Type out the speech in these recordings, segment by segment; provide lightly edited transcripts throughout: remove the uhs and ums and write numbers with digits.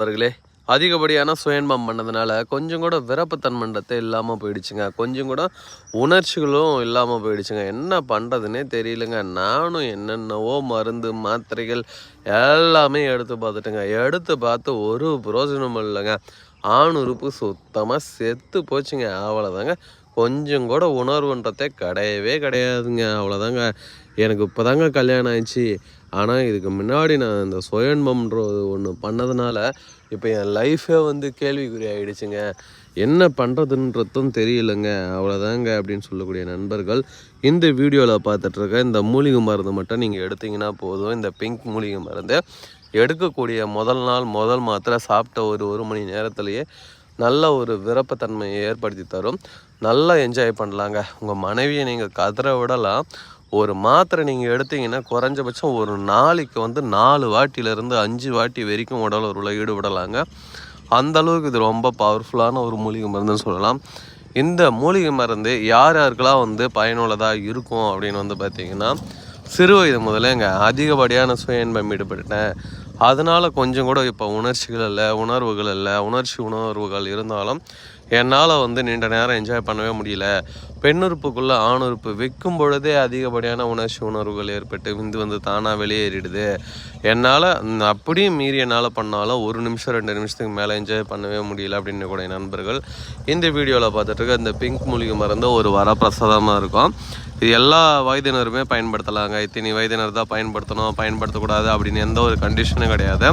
அவர்களே அதிகப்படியான சுயன்பம் பண்ணதுனால கொஞ்சம் கூட விரப்புத்தன்மன்றத்தை இல்லாமல் போயிடுச்சுங்க. கொஞ்சம் கூட உணர்ச்சிகளும் இல்லாமல் போயிடுச்சுங்க. என்ன பண்ணுறதுனே தெரியலங்க. நானும் என்னென்னவோ மருந்து மாத்திரைகள் எல்லாமே எடுத்து பார்த்துட்டேங்க. எடுத்து பார்த்து ஒரு பிரயோஜனமும் இல்லைங்க. ஆணுறுப்பு சுத்தமாக செத்து போச்சுங்க. அவ்வளோதாங்க. கொஞ்சம் கூட உணர்வுன்றதே கிடையவே கிடையாதுங்க. அவ்வளோதாங்க. எனக்கு இப்போ தாங்க கல்யாணம் ஆயிடுச்சு. ஆனால் இதுக்கு முன்னாடி நான் இந்த சுயன்பம்ன்றது ஒன்று பண்ணதுனால இப்போ என் லைஃபே கேள்விக்குறி ஆகிடுச்சுங்க. என்ன பண்ணுறதுன்றதும் தெரியலைங்க. அவ்வளோதாங்க அப்படின்னு சொல்லக்கூடிய நண்பர்கள் இந்த வீடியோவில் பார்த்துட்ருக்க இந்த மூலிகை மருந்து மட்டும் நீங்கள் எடுத்திங்கன்னா போதும். இந்த பிங்க் மூலிகை மருந்து எடுக்கக்கூடிய முதல் நாள் முதல் மாத்திரை சாப்பிட்ட ஒரு மணி நேரத்துலேயே நல்ல ஒரு விருப்பத்தன்மையை ஏற்படுத்தி தரும். நல்லா என்ஜாய் பண்ணலாங்க. உங்கள் மனைவியை நீங்கள் கதற விடலாம். ஒரு மாத்திரை நீங்கள் எடுத்தீங்கன்னா குறைஞ்சபட்சம் ஒரு நாளைக்கு 4 வாட்டிலேருந்து 5 வாட்டி வரைக்கும் உடல் உருளை ஈடுபடலாங்க. அந்தளவுக்கு இது ரொம்ப பவர்ஃபுல்லான ஒரு மூலிகை மருந்துன்னு சொல்லலாம். இந்த மூலிகை மருந்து யார் யாருக்கெல்லாம் பயனுள்ளதாக இருக்கும் அப்படின்னு பார்த்தீங்கன்னா, சிறு வயது முதலேங்க அதிகப்படியான சுய இன்பம் ஈடுபட்டேன். அதனால் கொஞ்சம் கூட இப்போ உணர்ச்சிகள் இல்லை, உணர்வுகள் இல்லை. உணர்வுகள் இருந்தாலும் என்னால் நீண்ட நேரம் என்ஜாய் பண்ணவே முடியல. பெண்ணுறுப்புக்குள்ளே ஆணுறுப்பு வைக்கும் பொழுதே அதிகப்படியான உணர்வுகள் ஏற்பட்டு விந்து தானாக வெளியேறிடுது. என்னால் அப்படியும் மீறி என்னால் பண்ணாலும் 1 நிமிஷம் 2 நிமிஷத்துக்கு மேலே என்ஜாய் பண்ணவே முடியல அப்படின்னு கூட நண்பர்கள் இந்த வீடியோவில் பார்த்துட்ருக்க இந்த பிங்க் மூலிகை மருந்து ஒரு வரப்பிரசாதமாக இருக்கும். இது எல்லா வயதினருமே பயன்படுத்தலாங்க. இத்தனை வயதினர் தான் பயன்படுத்தணும், பயன்படுத்தக்கூடாது அப்படின்னு எந்த ஒரு கண்டிஷனும் கிடையாது.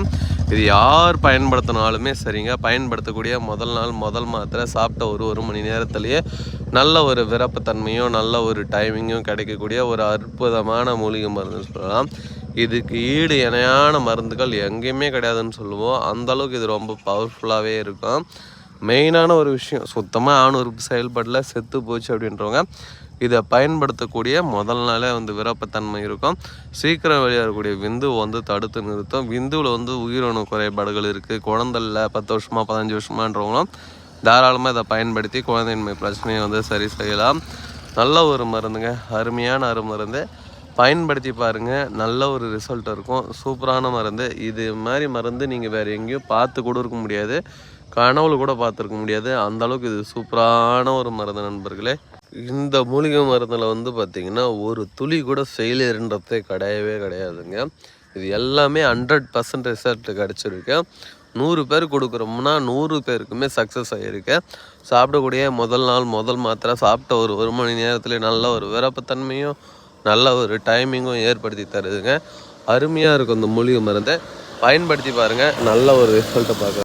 இது யார் பயன்படுத்தினாலுமே சரிங்க. பயன்படுத்தக்கூடிய முதல் நாள் முதல் மாத்திரை சாப்பிட்ட ஒரு மணி நேரத்துலேயே நல்ல ஒரு விருப்பத்தன்மையும் நல்ல ஒரு டைமிங்கும் கிடைக்கக்கூடிய ஒரு அற்புதமான மூலிகை மருந்துன்னு சொல்லலாம். இதுக்கு ஈடு இணையான மருந்துகள் எங்கேயுமே கிடையாதுன்னு சொல்லுவோம். அந்தளவுக்கு இது ரொம்ப பவர்ஃபுல்லாகவே இருக்கும். மெயினான ஒரு விஷயம், சுத்தமாக ஆணுறுப்பு செயல்படல செத்து போச்சு அப்படின்றவங்க இதை பயன்படுத்தக்கூடிய முதல் நாளே விருப்பத்தன்மை இருக்கும். சீக்கிரம் வெளியாகக்கூடிய விந்து தடுத்து நிறுத்தும். விந்துவில் உயிரணு குறைபாடுகள் இருக்குது. குழந்தைல 10 வருஷமா 15 வருஷமான்றவங்களும் தாராளமாக இதை பயன்படுத்தி குழந்தையின்மை பிரச்சனையை சரி செய்யலாம். நல்ல ஒரு மருந்துங்க, அருமையான மருந்து. பயன்படுத்தி பாருங்கள், நல்ல ஒரு ரிசல்ட் இருக்கும். சூப்பரான மருந்து. இது மாதிரி மருந்து நீங்கள் வேறு எங்கேயும் பார்த்து கூட இருக்க முடியாது, கனவுல கூட பார்த்துருக்க முடியாது. அந்தளவுக்கு இது சூப்பரான ஒரு மருந்து நண்பர்களே. இந்த மூலிகை மருந்தில் பார்த்திங்கன்னா ஒரு துளி கூட ஃபெயிலியர்ன்றதே கிடையவே கிடையாதுங்க. இது எல்லாமே 100% ரிசல்ட் கிடச்சிருக்கு. 100 பேர் கொடுக்குறோம்னா 100 பேருக்குமே சக்ஸஸ் ஆகிருக்கு. சாப்பிடக்கூடிய முதல் நாள் முதல் மாத்திரை சாப்பிட்ட ஒரு மணி நேரத்துலேயே நல்ல ஒரு விருப்பத்தன்மையும் நல்ல ஒரு டைமிங்கும் ஏற்படுத்தி தருதுங்க. அருமையாக இருக்கும் இந்த மூலிகை மருந்தை பயன்படுத்தி பாருங்கள். நல்ல ஒரு ரிசல்ட்டை பார்க்க